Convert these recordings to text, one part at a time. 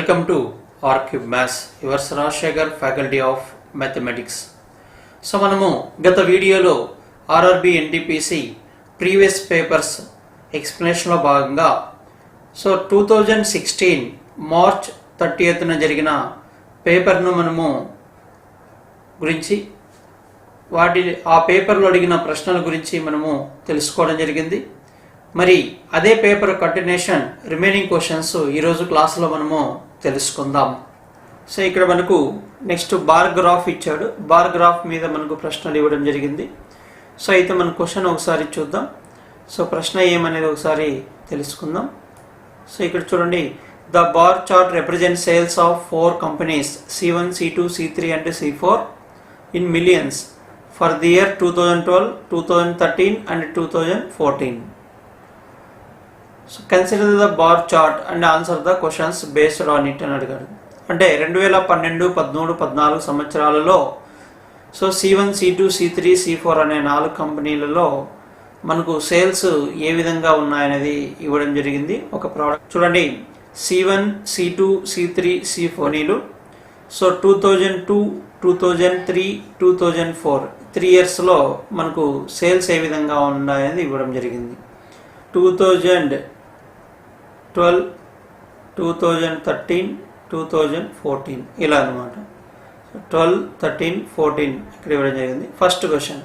Welcome to RCube Maths, your Rajshekhar Faculty of Mathematics. So మనము గత వీడియోలో RRB NTPC previous papers ఎక్స్ప్లెనేషన్లో భాగంగా 2016 March 30న జరిగిన పేపర్ను మనము గురించి ఆ పేపర్లో అడిగిన ప్రశ్నల గురించి మనము తెలుసుకోవడం జరిగింది. మరి అదే పేపర్ కంటిన్యూషన్ రిమైనింగ్ క్వశ్చన్స్ ఈరోజు క్లాస్లో మనము తెలుసుకుందాం. సో ఇక్కడ మనకు నెక్స్ట్ బార్ గ్రాఫ్ ఇచ్చాడు. బార్ గ్రాఫ్ మీద మనకు ప్రశ్నలు ఇవ్వడం జరిగింది. సో అయితే మన క్వశ్చన్ ఒకసారి చూద్దాం. సో ప్రశ్న ఏమనేది ఒకసారి తెలుసుకుందాం. సో ఇక్కడ చూడండి, the bar chart represent sales of 4 companies C1, C2, C3 and C4 in millions for the year 2012, 2013 and 2014. So consider the bar chart and answer the questions based on it అని అడిగాడు. అంటే 2012, 13, 14 సంవత్సరాలలో so C1, C2, C3, C4 అనే 4 కంపెనీలలో మనకు sales ఏ విధంగా ఉన్నాయనేది ఇవ్వడం జరిగింది. ఒక ప్రోడక్ట్ చూడండి, C1, C2, C3, C4 so 2002, 2003, 2004 3 ఇయర్స్లో మనకు సేల్స్ ఏ విధంగా ఉన్నాయనేది ఇవ్వడం జరిగింది. 2012, 2013, 2014 ఇలా అనమాట. 12, 13, 14 ఇక్కడ ఇవ్వడం జరిగింది. First question,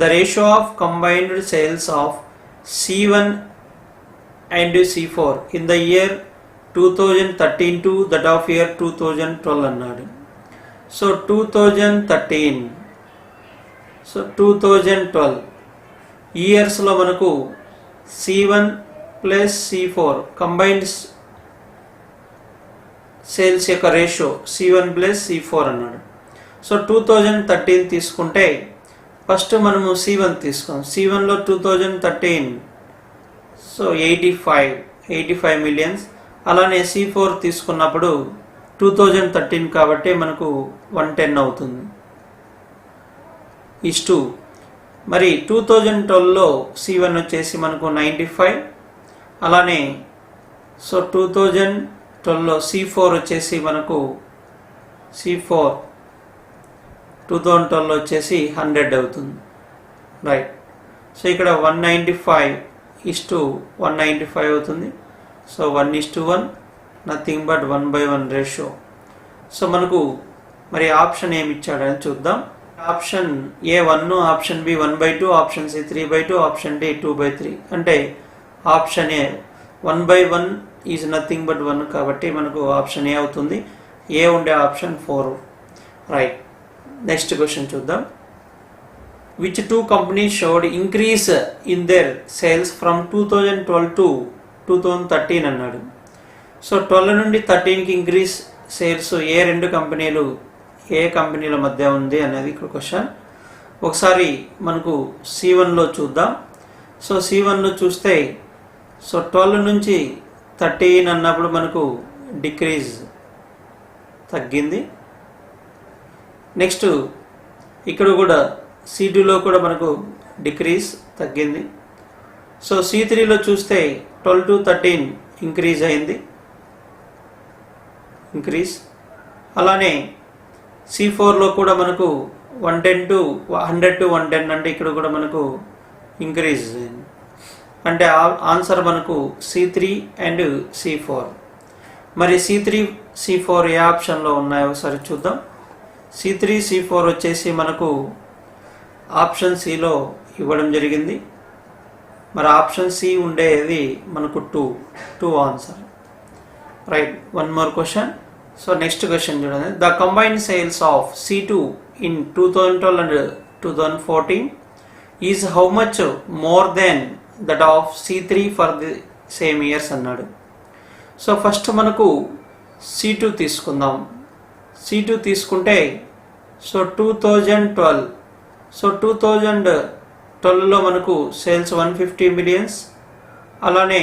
the ratio of combined sales of C1 and C4 in the year 2013 to that of year 2012 అన్నాడు. సో 2013, సో 2012 ఇయర్స్లో మనకు C1 plus C4 combined sales యొక్క రేషియో C1 ప్లస్ C4 అన్నాడు. సో 2013 తీసుకుంటే ఫస్ట్ మనము C1 తీసుకుందాం. C1లో 2013 so 85 millions. అలానే C4 తీసుకున్నప్పుడు 2013 కాబట్టి మనకు 110 అవుతుంది. ఇస్టు మరి 2012లో C1 వచ్చేసి మనకు 95. అలానే సో 2012లో C4 వచ్చేసి మనకు C4 2012లో వచ్చేసి 100 అవుతుంది. రైట్. సో ఇక్కడ 195:195 అవుతుంది. So 1:1 nothing but 1/1 ratio. So మనకు మరి ఆప్షన్ ఏమి ఇచ్చాడని చూద్దాం. Option A 1, option B 1/2, option C 3/2, option D 2/3. అంటే option A 1/1 is nothing but 1 కాబట్టి మనకు ఆప్షన్ ఏ అవుతుంది. ఏ ఉండే ఆప్షన్ 4. రైట్. నెక్స్ట్ క్వశ్చన్ చూద్దాం. Which 2 companies showed increase in their sales from 2012 to 2013 అన్నాడు. సో 12 నుండి 13కి ఇంక్రీజ్ సేల్స్ ఏ 2 కంపెనీలు ఏ కంపెనీల మధ్య ఉంది అనేది ఇక్కడ క్వశ్చన్. ఒకసారి మనకు C1లో చూద్దాం. సో C1లో చూస్తే సో 12 నుంచి 13 అన్నప్పుడు మనకు డిక్రీజ్ తగ్గింది. నెక్స్ట్ ఇక్కడ కూడా C2లో కూడా మనకు డిక్రీజ్ తగ్గింది. సో C3లో చూస్తే 12 to 13 ఇంక్రీజ్ అయింది, ఇంక్రీజ్. అలానే C4లో కూడా మనకు 100 to 110 అంటే ఇక్కడ కూడా మనకు ఇంక్రీజ్ అయింది. అంటే ఆన్సర్ మనకు C3 అండ్ C4. మరి C3, C4 ఏ ఆప్షన్లో ఉన్నాయో ఒకసారి చూద్దాం. C3, C4 వచ్చేసి మనకు ఆప్షన్ సిలో ఇవ్వడం జరిగింది. మరి ఆప్షన్ సి ఉండేది మనకు 2 answer. Right. One more question. So next question చూడండి. The combined sales of C2 in 2012 and 2014 is how much more than that of C3 for the same years అన్నాడు. సో ఫస్ట్ మనకు C2 తీసుకుందాం. C2 తీసుకుంటే so 2012, so 2012లో మనకు sales 150 millions. అలానే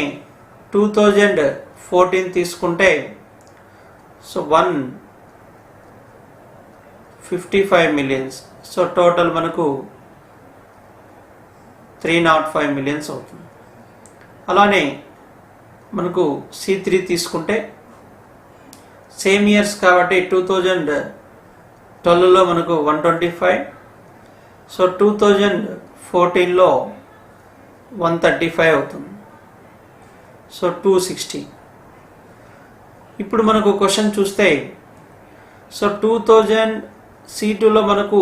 2014 తీసుకుంటే so 155 millions. So total మనకు 305 millions అవుతుంది. అలానే మనకు C3 తీసుకుంటే సేమ్ ఇయర్స్ కాబట్టి 2012లో మనకు 125, సో 2014లో 135 అవుతుంది, సో 260. ఇప్పుడు మనకు క్వశ్చన్ చూస్తే సో 2000 C2లో మనకు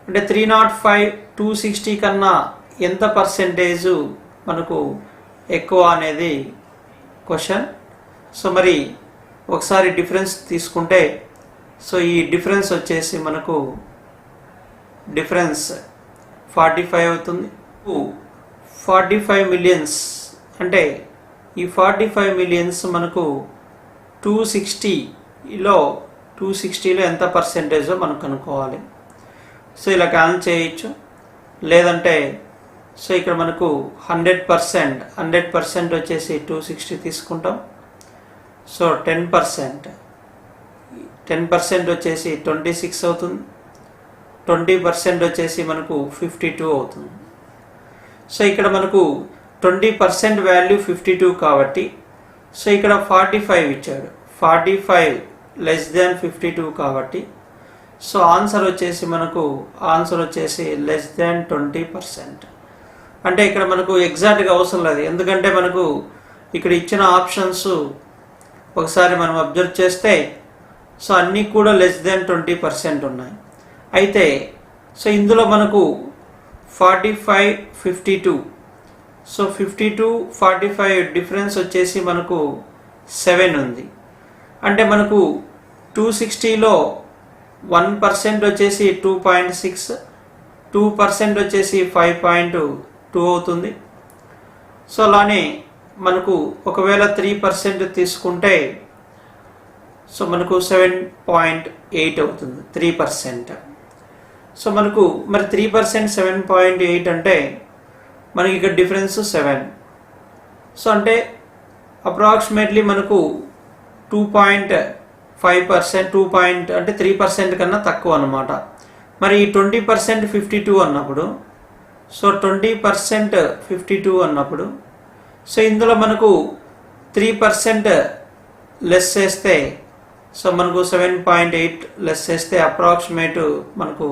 అంటే 305 260 కన్నా ఎంత పర్సెంటేజ్ మనకు ఎక్కువ అనేది క్వశ్చన్. సో మరి ఒకసారి డిఫరెన్స్ తీసుకుంటే సో ఈ డిఫరెన్స్ వచ్చేసి మనకు డిఫరెన్స్ 45 అవుతుంది. 45 మిలియన్స్ అంటే ఈ 45 మిలియన్స్ మనకు 260లో ఎంత పర్సెంటేజో మనం కనుక్కోవాలి. సో ఇలా క్యాన్సిల్ చేయొచ్చు, లేదంటే సో ఇక్కడ మనకు 100% వచ్చేసి 260 తీసుకుంటాం. సో 10% వచ్చేసి 26 అవుతుంది, 20% వచ్చేసి మనకు 52 అవుతుంది. సో ఇక్కడ మనకు 20% వాల్యూ 52 కాబట్టి సో ఇక్కడ 45 ఇచ్చాడు, 45 లెస్ దాన్ 52 కాబట్టి సో ఆన్సర్ వచ్చేసి మనకు లెస్ దాన్ 20%. అంటే ఇక్కడ మనకు ఎగ్జాక్ట్గా అవసరం లేదు, ఎందుకంటే మనకు ఇక్కడ ఇచ్చిన ఆప్షన్స్ ఒకసారి మనం అబ్జర్వ్ చేస్తే సో అన్నీ కూడా లెస్ దాన్ 20% ఉన్నాయి. అయితే సో ఇందులో మనకు 45 52, సో 52 45 డిఫరెన్స్ వచ్చేసి మనకు 7 ఉంది. అంటే మనకు 260లో 1% వచ్చేసి 2.6, 2% వచ్చేసి 5.2 అవుతుంది. సో అలానే మనకు ఒకవేళ 3% తీసుకుంటే సో మనకు 7.8 అవుతుంది 3%. సో మనకు మరి 3% 7.8 అంటే మనకి ఇక్కడ డిఫరెన్స్ 7. సో అంటే అప్రాక్సిమేట్లీ మనకు 2.5% అంటే 3% కన్నా తక్కువ అన్నమాట. మరి 20% 52 అన్నప్పుడు సో 20% 52 అన్నప్పుడు సో ఇందులో మనకు 3% లెస్ చేస్తే సో మనకు 7.8 లెస్ చేస్తే అప్రాక్సిమేట్ మనకు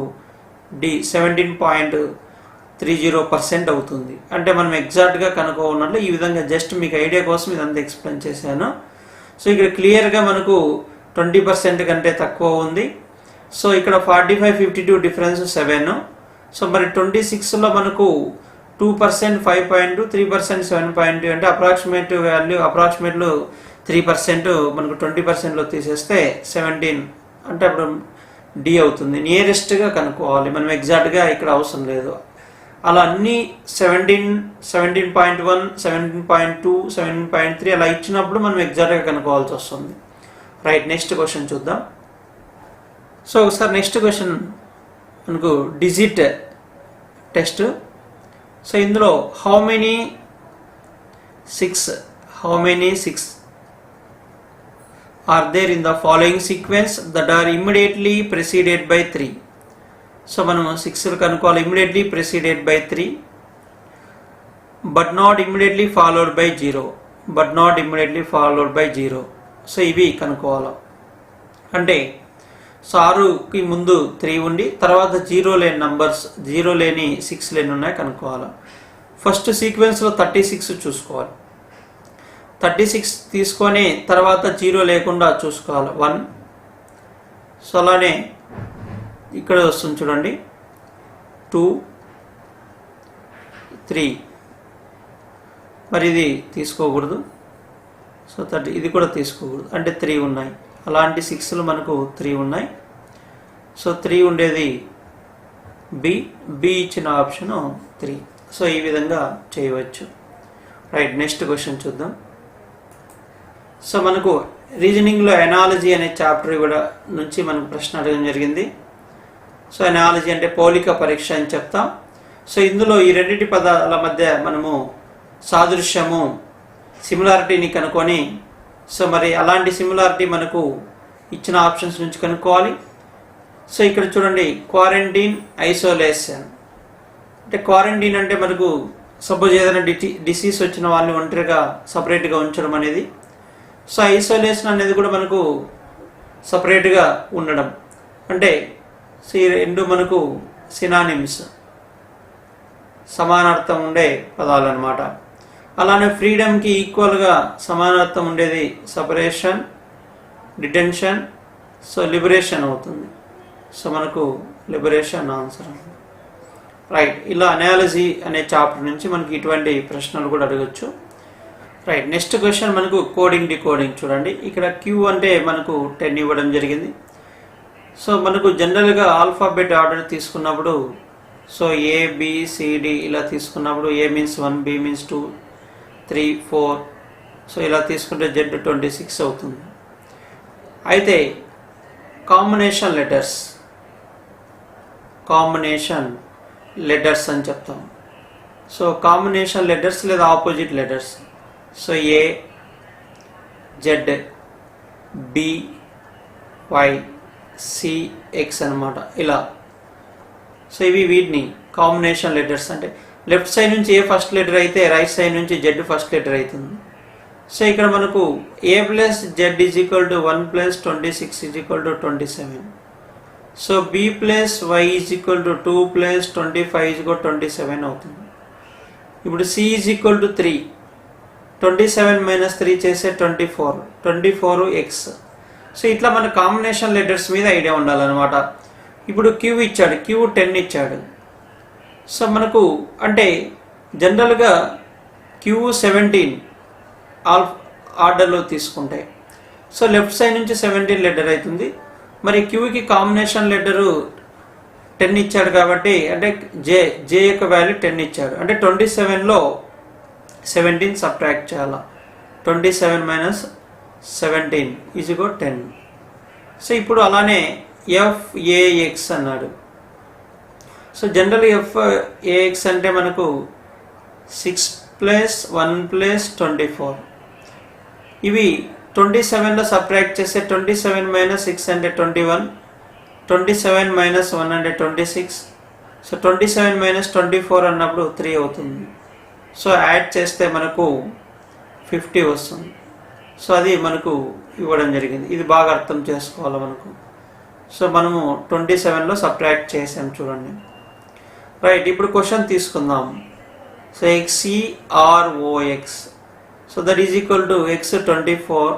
17.30% అవుతుంది. అంటే మనం ఎగ్జాక్ట్గా కనుక్కోన్నట్లు ఈ విధంగా జస్ట్ మీకు ఐడియా కోసం ఇదంతా ఎక్స్ప్లెయిన్ చేశాను. సో ఇక్కడ క్లియర్గా మనకు 20% కంటే తక్కువ ఉంది. సో ఇక్కడ 45 52 డిఫరెన్స్ 7. సో మరి 26లో మనకు 2% 5.2, 3% 7.2 అంటే అప్రాక్సిమేట్ వాల్యూ 3% మనకు 20%లో తీసేస్తే 17 అంటే అప్పుడు డి అవుతుంది. నియరెస్ట్గా కనుక్కోవాలి, మనం ఎగ్జాక్ట్గా ఇక్కడ అవసరం లేదు. అలా అన్నీ 17, 17.1, 17.2, 17.3 అలా ఇచ్చినప్పుడు మనం ఎగ్జాక్ట్గా కనుక్కోవాల్సి వస్తుంది. రైట్, నెక్స్ట్ క్వశ్చన్ చూద్దాం. సో ఒకసారి నెక్స్ట్ క్వశ్చన్ మనకు డిజిట్ టెస్ట్. సో ఇందులో how many six are there in the following sequence that are immediately preceded by 3. So మనం 6 కనుక్కోవాలి. Immediately preceded by 3 but not immediately followed by 0. So ఇవి కనుక్కోవాలి. అంటే so 6కి ముందు 3 ఉండి తర్వాత 0 లేని నంబర్స్ 0 లేని 6 లేని ఉన్నాయి కనుక్కోవాలి. ఫస్ట్ సీక్వెన్స్లో 36 చూసుకోవాలి. 36 తీసుకొని తర్వాత 0 లేకుండా చూసుకోవాలి 1. సో అలానే ఇక్కడ వస్తుంది చూడండి 2 3, మరి ఇది తీసుకోకూడదు. సో 30 ఇది కూడా తీసుకోకూడదు, అంటే 3 ఉన్నాయి. అలాంటి 6లు మనకు 3 ఉన్నాయి. సో 3 ఉండేది బి ఇచ్చిన ఆప్షన్ 3. సో ఈ విధంగా చేయవచ్చు. రైట్, నెక్స్ట్ క్వశ్చన్ చూద్దాం. సో మనకు రీజనింగ్లో ఎనాలజీ అనే చాప్టర్ కూడా నుంచి మనకు ప్రశ్న అడగడం జరిగింది. సో ఎనాలజీ అంటే పోలిక పరీక్ష అని చెప్తాం. సో ఇందులో ఈ రెండింటి పదాల మధ్య మనము సాదృశ్యము సిమిలారిటీని కనుక్కొని సో మరి అలాంటి సిమిలారిటీ మనకు ఇచ్చిన ఆప్షన్స్ నుంచి కనుక్కోవాలి. సో ఇక్కడ చూడండి క్వారంటైన్, ఐసోలేషన్. అంటే క్వారంటైన్ అంటే మనకు సపోజ్ ఏదైనా డిసీజ్ వచ్చిన వాళ్ళని ఒంటరిగా సపరేట్గా ఉంచడం అనేది. సో ఐసోలేషన్ అనేది కూడా మనకు సపరేట్గా ఉండడం, అంటే రెండు మనకు సినానిమ్స్, సమానార్థం ఉండే పదాలు అన్నమాట. అలానే ఫ్రీడమ్కి ఈక్వల్గా సమానార్థం ఉండేది సపరేషన్, డిటెన్షన్, సో లిబరేషన్ అవుతుంది. సో మనకు లిబరేషన్ ఆన్సర్. రైట్, ఇలా అనాలజీ అనే చాప్టర్ నుంచి మనకి ఇటువంటి ప్రశ్నలు కూడా అడగచ్చు. రైట్, నెక్స్ట్ క్వశ్చన్ మనకు కోడింగ్ డికోడింగ్. చూడండి, ఇక్కడ క్యూ అంటే మనకు 10 ఇవ్వడం జరిగింది. సో మనకు జనరల్గా ఆల్ఫాబెట్ ఆర్డర్ తీసుకున్నప్పుడు, సో ABCD ఇలా తీసుకున్నప్పుడు A means 1, B means 2, 3, 4, so ఇలా తీసుకుంటే Z 26 అవుతుంది. అయితే కాంబినేషన్ లెటర్స్ అని చెప్తాం. సో కాంబినేషన్ లెటర్స్ లేదా opposite letters, so A, Z, B, Y, C, X అన్నమాట ఇలా. సో ఇవి వీటిని కాంబినేషన్ లెటర్స్ అంటే లెఫ్ట్ సైడ్ నుంచి ఏ ఫస్ట్ లెటర్ అయితే రైట్ సైడ్ నుంచి జెడ్ ఫస్ట్ లెటర్ అవుతుంది. సో ఇక్కడ మనకు A plus Z is equal to 1 plus 26 is equal to 27. So B plus Y is equal to 2 plus 25 is equal 27 అవుతుంది. ఇప్పుడు C is equal to 3, 27 minus 3 చేసే 24x. So ఇట్లా మన combination letters మీద idea ఉండాలన్నమాట. ఇప్పుడు క్యూ ఇచ్చాడు, queue 10 ఇచ్చాడు. సో మనకు అంటే జనరల్గా క్యూ 17 ఆర్డర్లో తీసుకుంటే, సో లెఫ్ట్ సైడ్ నుంచి 17 లెటర్ అవుతుంది. మరి క్యూకి కాంబినేషన్ లెటరు 10 ఇచ్చాడు కాబట్టి, అంటే జే యొక్క వాల్యూ 10 ఇచ్చాడు, అంటే 27లో 17 సబ్ట్రాక్ట్ చేయాలి. 27 మైనస్ 17 ఈజ్ ఈక్వల్ 10. సో ఇప్పుడు అలానే FAX అన్నాడు. సో జనరల్ FAX అంటే మనకు 6 ప్లస్ 1 ప్లస్ 24. ఇవి 27లో సబ్ట్రాక్ట్ చేస్తే 27 మైనస్ 6 అంటే 21, 27 మైనస్ 1 అంటే 26. సో 27 మైనస్ 24 అన్నప్పుడు 3 అవుతుంది. సో యాడ్ చేస్తే మనకు 50 వస్తుంది. సో అది మనకు ఇవ్వడం జరిగింది. ఇది బాగా అర్థం చేసుకోవాలి మనకు. సో మనము 27లో సబ్ట్రాక్ట్ చేసాం చూడండి. రైట్, ఇప్పుడు క్వశ్చన్ తీసుకుందాం. So XCROX, so that is equal to X 24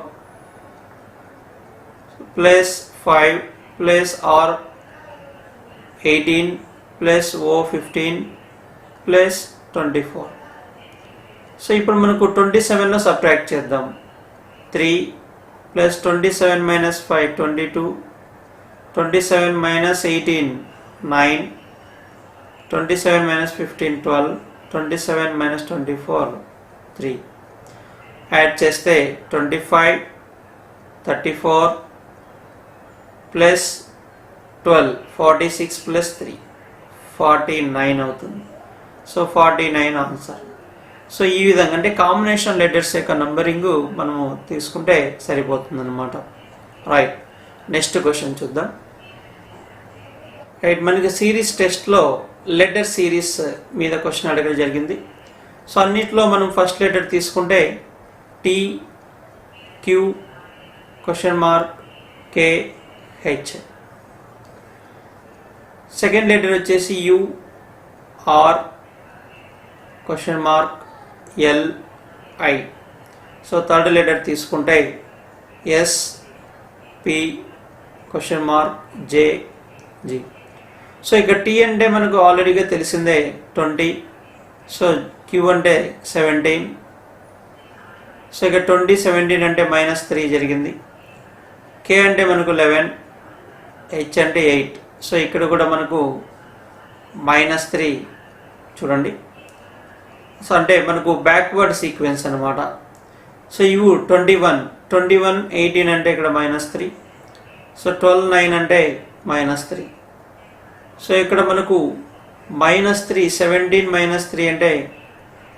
plus 5 plus R 18 plus O 15 plus 24. So ఇప్పుడు మనకు 27లో సబ్ట్రాక్ట్ చేద్దాం. 3 plus 27 minus 5 22, 27 minus 18 9, 27 minus 15 12, 27 minus 24 3. Add చేస్తే 25 34 ప్లస్ 12 46 ప్లస్ 3 49 అవుతుంది. So 49 answer. సో ఈ విధంగా అంటే కాంబినేషన్ లెటర్స్ యొక్క నంబరింగ్ మనము తీసుకుంటే సరిపోతుంది అన్నమాట. రైట్, నెక్స్ట్ క్వశ్చన్ చూద్దాం. రైట్, మనకి సిరీస్ టెస్ట్లో లెటర్ సిరీస్ మీద క్వశ్చన్ అడగడం జరిగింది. సో అన్నిట్లో మనం ఫస్ట్ లెటర్ తీసుకుంటే T, Q, question mark, K, H. Second letter వచ్చేసి U, R, question mark, L, I. So third letter తీసుకుంటే S, P, question mark, J, G. So ఇక T అంటే మనకు ఆల్రెడీగా తెలిసిందే 20. సో Q అంటే 17. సో ఇక 20 17 అంటే -3 జరిగింది. K అంటే మనకు 11, H అంటే 8. సో ఇక్కడ కూడా మనకు -3 చూడండి. సో అంటే మనకు బ్యాక్వర్డ్ సీక్వెన్స్ అనమాట. సో ఇవి 21 18 అంటే ఇక్కడ -3. సో 12 9 అంటే -3. సో ఇక్కడ మనకు -3 17 -3 అంటే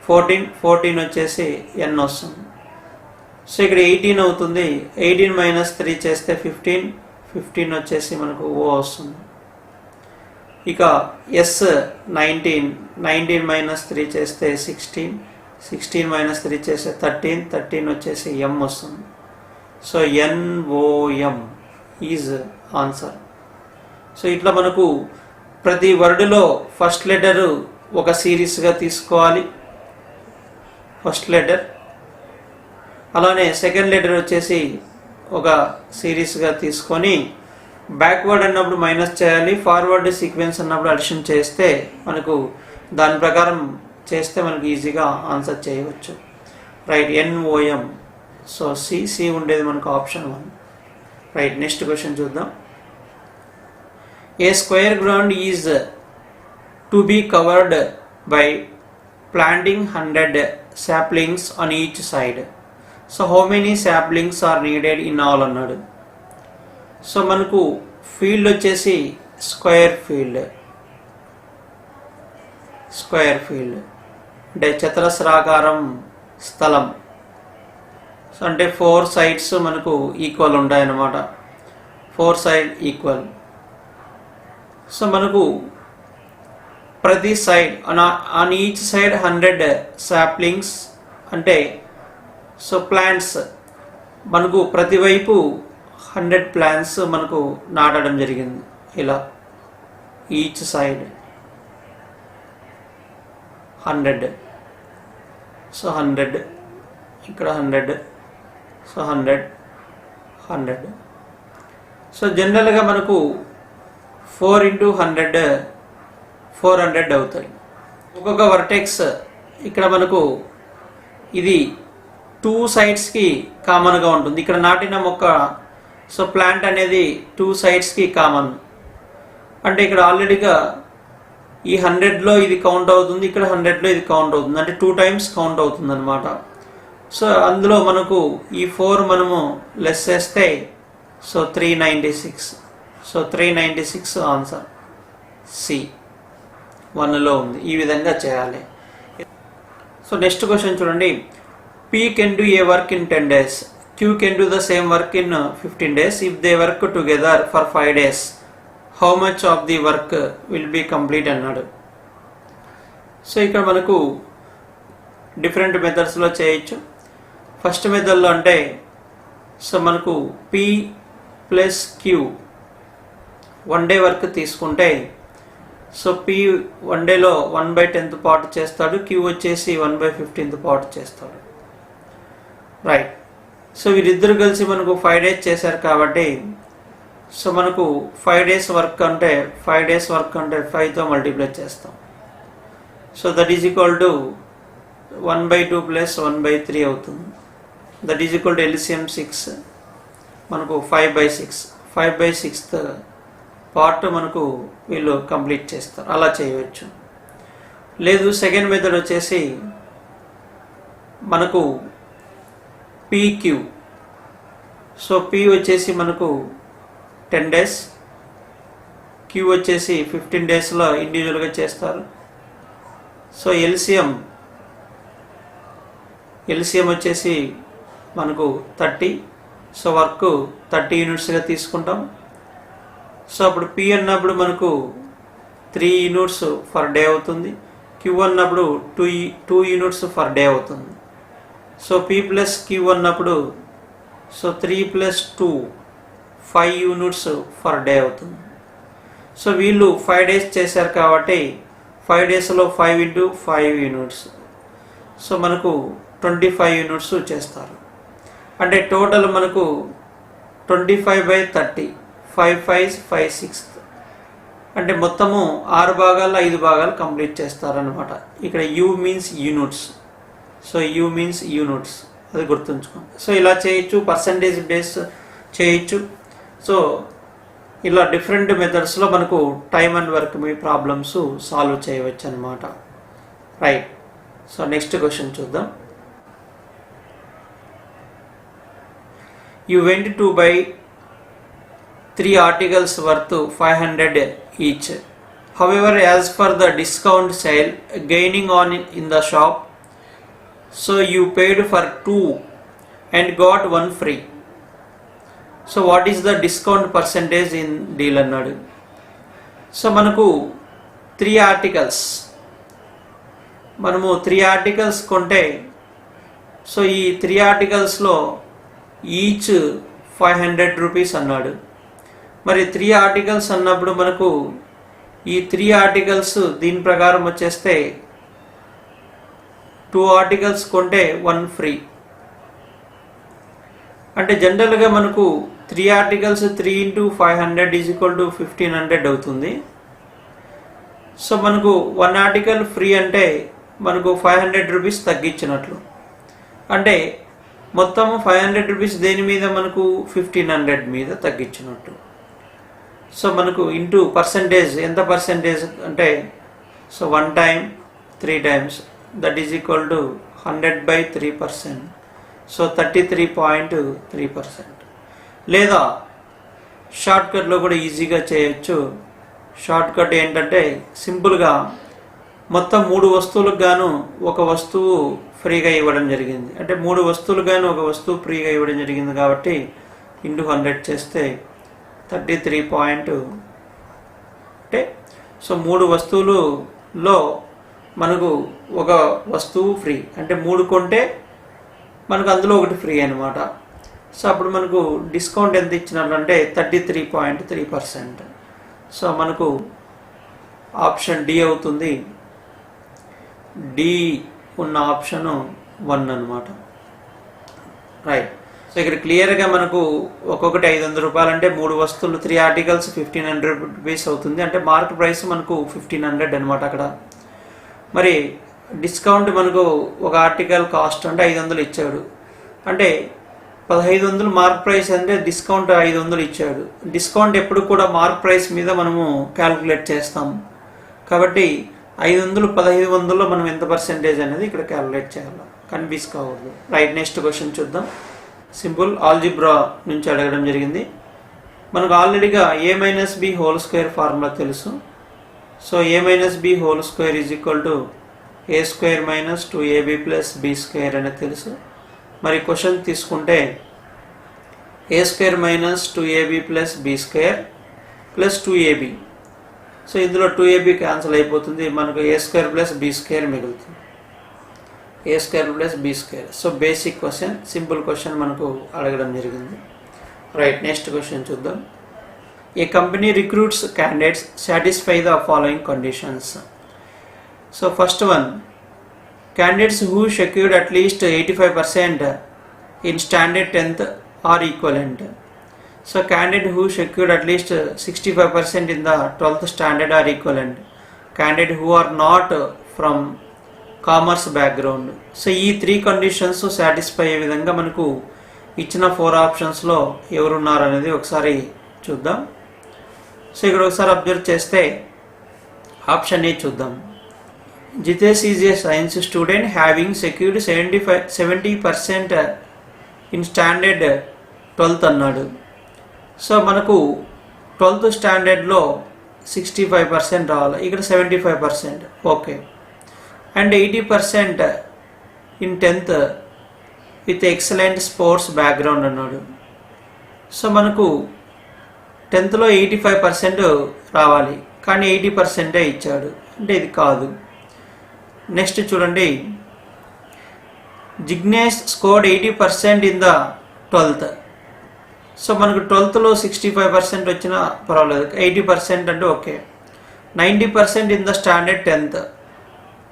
14 వచ్చేసి n వస్తుంది. సో ఇక్కడ 18 అవుతుంది. 18 -3 చేస్తే 15 వచ్చేసి మనకు O వస్తుంది. ఇక S 19 -3 చేస్తే 16 -3 చేస్తే 13 వచ్చేసి M వస్తుంది. So NOM is answer. So ఇట్లా మనకు ప్రతి వర్డ్లో ఫస్ట్ లెటర్ ఒక సిరీస్గా తీసుకోవాలి, ఫస్ట్ లెటర్. అలానే సెకండ్ లెటర్ వచ్చేసి ఒక సిరీస్గా తీసుకొని బ్యాక్వర్డ్ అన్నప్పుడు మైనస్ చేయాలి, ఫార్వర్డ్ సీక్వెన్స్ అన్నప్పుడు అడిషన్ చేస్తే మనకు దాని ప్రకారం చేస్తే మనకు ఈజీగా ఆన్సర్ చేయవచ్చు. Right, NOM. సో సి ఉండేది మనకు ఆప్షన్ 1. రైట్, నెక్స్ట్ క్వశ్చన్ చూద్దాం. A square ground is to be covered by planting 100 saplings on each side. So how many saplings are needed in all అన్నాడు. సో మనకు field వచ్చేసి square field అంటే చతురస్రాకారం స్థలం. So అంటే 4 sides మనకు equal ఉంటాయన్నమాట, 4 sides ఈక్వల్. సో మనకు ప్రతి side on each side 100 saplings అంటే సో ప్లాంట్స్ మనకు ప్రతి వైపు 100 plants మనకు నాటడం జరిగింది. ఇలా ఈచ్ సైడ్ 100. సో 100 ఇక్కడ 100, సో 100. సో జనరల్గా మనకు 4 into 100 400 అవుతాయి. ఒక్కొక్క వర్టెక్స్ ఇక్కడ మనకు ఇది 2 sides కామన్గా ఉంటుంది. ఇక్కడ నాటిన మొక్క సో ప్లాంట్ అనేది 2 sides కామన్. అంటే ఇక్కడ ఆల్రెడీగా ఈ 100లో ఇది కౌంట్ అవుతుంది, ఇక్కడ 100లో ఇది కౌంట్ అవుతుంది, అంటే 2 times కౌంట్ అవుతుంది అనమాట. సో అందులో మనకు ఈ 4 మనము లెస్ చేస్తే సో 396. సో 396 ఆన్సర్ సి 1లో ఉంది. ఈ విధంగా చేయాలి. సో నెక్స్ట్ క్వశ్చన్ చూడండి. P can do a work in 10 days. Q can do the same work in 15 days. If they work together for 5 days, how much of the work will be complete అన్నాడు. So ఇక్కడ మనకు different మెథడ్స్లో చేయొచ్చు. First మెథడ్లో అంటే so మనకు P plus Q 1 day work తీసుకుంటే so P 1 dayలో 1/10th part చేస్తాడు, Q వచ్చేసి 1/15th పార్ట్ చేస్తాడు. రైట్, సో వీరిద్దరు కలిసి మనకు 5 days చేశారు కాబట్టి సో మనకు 5 days వర్క్ అంటే 5తో మల్టిప్లై చేస్తాం. So that is equal to 1/2 plus 1/3 అవుతుంది. That is equal to LCM 6 మనకు 5/6. 5/6th పార్ట్ మనకు వీళ్ళు కంప్లీట్ చేస్తారు. అలా చేయవచ్చు. లేదు సెకండ్ మెథడ్ వచ్చేసి మనకు PQ. సో P వచ్చేసి మనకు 10 days, Q వచ్చేసి 15 daysలో ఇండివిజువల్గా చేస్తారు. సో LCM వచ్చేసి మనకు 30. సో వర్క్ 30 unitsగా తీసుకుంటాం. సో అప్పుడు P అన్నప్పుడు మనకు 3 units per day అవుతుంది, Q అన్నప్పుడు 2 units per day అవుతుంది. సో P ప్లస్ Q అన్నప్పుడు సో 3 + 2 5 units per day అవుతుంది. సో వీళ్ళు 5 days చేశారు కాబట్టి 5 daysలో 5 into 5 units, సో మనకు 25 units చేస్తారు. అంటే టోటల్ మనకు 25/30 5 5 5 6 అంటే మొత్తము 6 భాగాల్లో 5 భాగాలు కంప్లీట్ చేస్తారనమాట. ఇక్కడ U means units. So U means units, అది గుర్తుంచుకోండి. సో ఇలా చేయొచ్చు, పర్సంటేజ్ బేస్ చేయొచ్చు. సో ఇలా డిఫరెంట్ మెథడ్స్లో మనకు time and work me problems solve చేయవచ్చు అనమాట. రైట్, సో నెక్స్ట్ క్వశ్చన్ చూద్దాం. You went to buy 3 articles worth 500 each. However, as per the discount sale gaining on in the shop, so you paid for 2 and got 1 free. So what is the discount percentage in deal అన్నాడు. So మనకు 3 articles, మనము 3 articles కొంటే so ఈ 3 articlesలో each 500 rupees అన్నాడు. మరి 3 articles అన్నప్పుడు మనకు ఈ 3 ఆర్టికల్స్ దీని ప్రకారం వచ్చేస్తే 2 ఆర్టికల్స్ కొంటే 1 ఫ్రీ. అంటే జనరల్గా మనకు 3 ఆర్టికల్స్ 3 × 500 = 1500 అవుతుంది. సో మనకు 1 ఆర్టికల్ ఫ్రీ అంటే మనకు 500 రూపీస్ తగ్గించినట్లు. అంటే మొత్తం 500 రూపీస్ దేని మీద మనకు 1500 మీద తగ్గించినట్టు. సో మనకు ఇంటూ పర్సంటేజ్ ఎంత పర్సంటేజ్ అంటే so 1 time 3 times that is equal to 100/3%. So 33.3%. లేదా షార్ట్కట్లో కూడా ఈజీగా చేయొచ్చు. షార్ట్కట్ ఏంటంటే సింపుల్గా మొత్తం 3 వస్తువులకు గాను ఒక వస్తువు ఫ్రీగా ఇవ్వడం జరిగింది. అంటే 3 వస్తువులు గాను ఒక వస్తువు ఫ్రీగా ఇవ్వడం జరిగింది కాబట్టి ఇంటూ 100 చేస్తే 33. అంటే సో 3 వస్తువులలో మనకు ఒక వస్తువు ఫ్రీ. అంటే 3 కొంటే మనకు అందులో ఒకటి ఫ్రీ అనమాట. సో అప్పుడు మనకు డిస్కౌంట్ ఎంత ఇచ్చినట్లు అంటే 33.3%. సో మనకు ఆప్షన్ డి అవుతుంది. డి ఉన్న ఆప్షను 1 అనమాట. రైట్. సో ఇక్కడ క్లియర్గా మనకు ఒక్కొక్కటి 500 రూపాయలు అంటే 3 వస్తువులు 3 ఆర్టికల్స్ 1500 రూపీస్ అవుతుంది. అంటే మార్క్ ప్రైస్ మనకు 1500 అనమాట అక్కడ. మరి డిస్కౌంట్ మనకు ఒక ఆర్టికల్ కాస్ట్ అంటే 500 ఇచ్చాడు. అంటే 1500 మార్క్ ప్రైస్ అంటే డిస్కౌంట్ 500 ఇచ్చాడు. డిస్కౌంట్ ఎప్పుడు కూడా మార్క్ ప్రైస్ మీద మనము క్యాలిక్యులేట్ చేస్తాం కాబట్టి 500 1500లో మనం ఎంత పర్సెంటేజ్ అనేది ఇక్కడ క్యాలిక్యులేట్ చేయాలి, కన్ఫ్యూజ్ కావద్దు. రైట్. నెక్స్ట్ క్వశ్చన్ చూద్దాం. సింపుల్ ఆల్జిబ్రా నుంచి అడగడం జరిగింది. మనకు ఆల్రెడీగా a-b² ఫార్ములా తెలుసు. So a-b² is equal to a² - 2ab + b² అనేది తెలుసు. మరి క్వశ్చన్ తీసుకుంటే a² - 2ab + b² + 2ab. So ఇందులో 2ab క్యాన్సిల్ అయిపోతుంది. మనకు a² + b² మిగులుతుంది. a² + b². So basic question, simple question మనకు అడగడం జరిగింది. రైట్. నెక్స్ట్ క్వశ్చన్ చూద్దాం. A company recruits candidates satisfy the following conditions. So first one, candidates who secured at least 85% in standard 10th are equivalent. So candidate who secured at least 65% in the 12th standard are equivalent. Candidate who are not from commerce background. So ఈ 3 conditions satisfy అయ్యే విధంగా మనకు ఇచ్చిన 4 ఆప్షన్స్లో ఎవరున్నారు అనేది ఒకసారి చూద్దాం. సో ఇక్కడ ఒకసారి అబ్జర్వ్ చేస్తే ఆప్షన్ ఏ చూద్దాం. Jitesh is a science student having secured 70% in standard 12th అన్నాడు. సో మనకు 12th స్టాండర్డ్లో 65% రావాలి, ఇక్కడ 75%. Okay. And 80% in 10th with excellent sports background అన్నాడు. సో మనకు 10thలో 85% రావాలి కానీ 80% ఇచ్చాడు. అంటే ఇది కాదు. నెక్స్ట్ చూడండి, Jignesh scored 80% in the 12th. సో మనకు 12thలో 65% వచ్చినా పర్వాలేదు, 80% అంటే ఓకే. 90% ఇన్ ద స్టాండర్డ్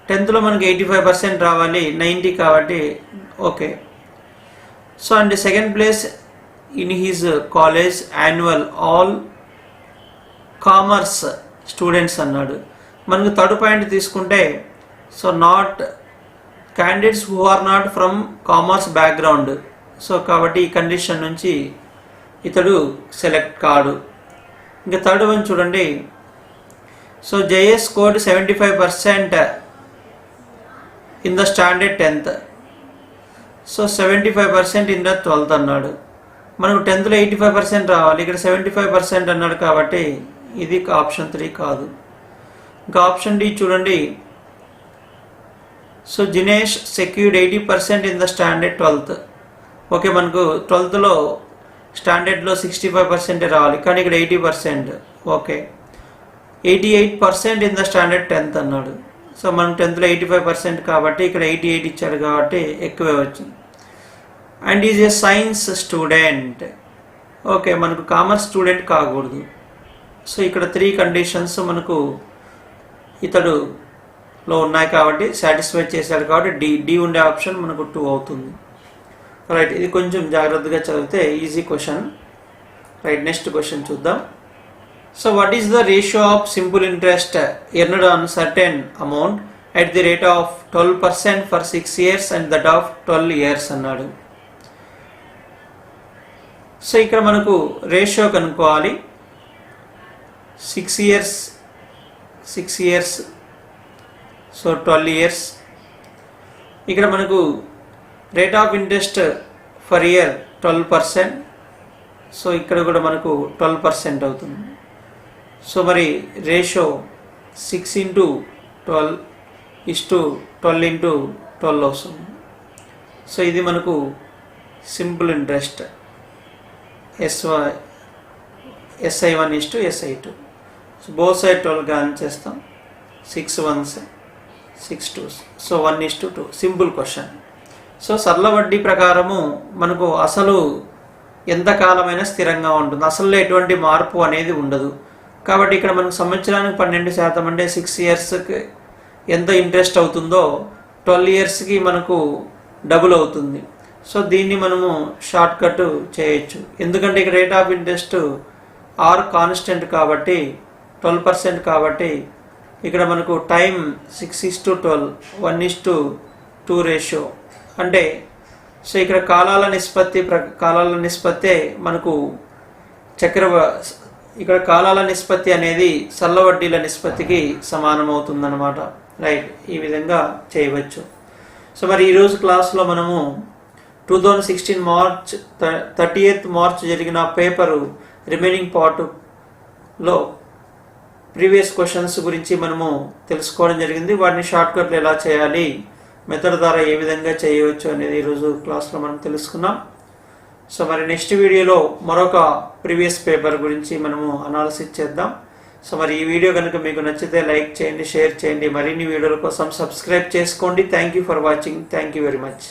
10thలో మనకు 85% రావాలి, 90 కాబట్టి okay. So and second place in his college annual all commerce students అన్నాడు. మనకు థర్డ్ పాయింట్ తీసుకుంటే so not candidates who are not from commerce background. So కాబట్టి ఈ కండిషన్ నుంచి ఇతడు సెలెక్ట్ కాడు. ఇంకా థర్డ్ వన్ చూడండి. So J S scored 75% in the standard 10th. So 75% in the 12th అన్నాడు. మనకు 10thలో 85% రావాలి, ఇక్కడ 75% అన్నాడు కాబట్టి ఇది ఆప్షన్ 3 కాదు. ఇంకా ఆప్షన్ డి చూడండి. So Jinesh secured 80% in the standard 12th. Okay, మనకు 12thలో స్టాండర్డ్లో 65% రావాలి కానీ ఇక్కడ 80%. Okay. 88% in the standard 10th అన్నాడు. సో మనం 10thలో 85% కాబట్టి ఇక్కడ 88 ఇచ్చాడు కాబట్టి ఎక్కువే వచ్చింది. And is a science student. Okay, మనకు కామర్స్ స్టూడెంట్ కాకూడదు. సో ఇక్కడ 3 కండిషన్స్ మనకు ఇతడులో ఉన్నాయి కాబట్టి సాటిస్ఫై చేశాడు కాబట్టి డి ఉండే ఆప్షన్ మనకు 2 అవుతుంది. రైట్, ఇది కొంచెం జాగ్రత్తగా చదివితే easy question. Right, next question చూద్దాం. So what is the ratio of simple interest earned on certain amount at the rate of 12% for 6 years and that of 12 years అన్నాడు. సో ఇక్కడ మనకు రేషియో కనుక్కోవాలి. 6 years సో 12 years. ఇక్కడ మనకు rate of interest for year 12%. So ఇక్కడ కూడా మనకు 12% అవుతుంది. సో మరి రేషియో 6 into 12 12 into 12 వస్తుంది. సో ఇది మనకు simple interest SI1 SI2. So both side 12 గాని చేస్తాం. 6 1s 6 2s. So 1:2 simple question. So సరళ వడ్డీ ప్రకారము మనకు అసలు ఎంత కాలమైనా స్థిరంగా ఉంటుంది, అసలు ఎటువంటి మార్పు అనేది ఉండదు. కాబట్టి ఇక్కడ మనకు సంవత్సరానికి 12% అంటే 6 ఇయర్స్కి ఎంత ఇంట్రెస్ట్ అవుతుందో 12 ఇయర్స్కి మనకు డబుల్ అవుతుంది. సో దీన్ని మనము షార్ట్ కట్ చేయొచ్చు, ఎందుకంటే ఇక్కడ rate of interest are constant కాబట్టి 12% కాబట్టి ఇక్కడ మనకు టైం 6:12 1:2 రేషియో అంటే సో ఇక్కడ కాలాల నిష్పత్తి మనకు ఇక్కడ కాలాల నిష్పత్తి అనేది సరళ వడ్డీల నిష్పత్తికి సమానమవుతుందన్నమాట. రైట్, ఈ విధంగా చేయవచ్చు. సో మరి ఈరోజు క్లాస్లో మనము 2016 మార్చ్ 30th మార్చ్ జరిగిన పేపరు రిమైనింగ్ పార్ట్లో ప్రీవియస్ క్వశ్చన్స్ గురించి మనము తెలుసుకోవడం జరిగింది. వాటిని షార్ట్కట్లు ఎలా చేయాలి, మెథడ్ ద్వారా ఏ విధంగా చేయవచ్చు అనేది ఈరోజు క్లాస్లో మనం తెలుసుకున్నాం. సో మరి నెక్స్ట్ వీడియోలో మరొక ప్రీవియస్ పేపర్ గురించి మనము అనాలిసిస్ చేద్దాం. సో మరి ఈ వీడియో కనుక మీకు నచ్చితే లైక్ చేయండి, షేర్ చేయండి, మరిన్ని వీడియోల కోసం సబ్స్క్రైబ్ చేసుకోండి. Thank you for watching. Thank you very much.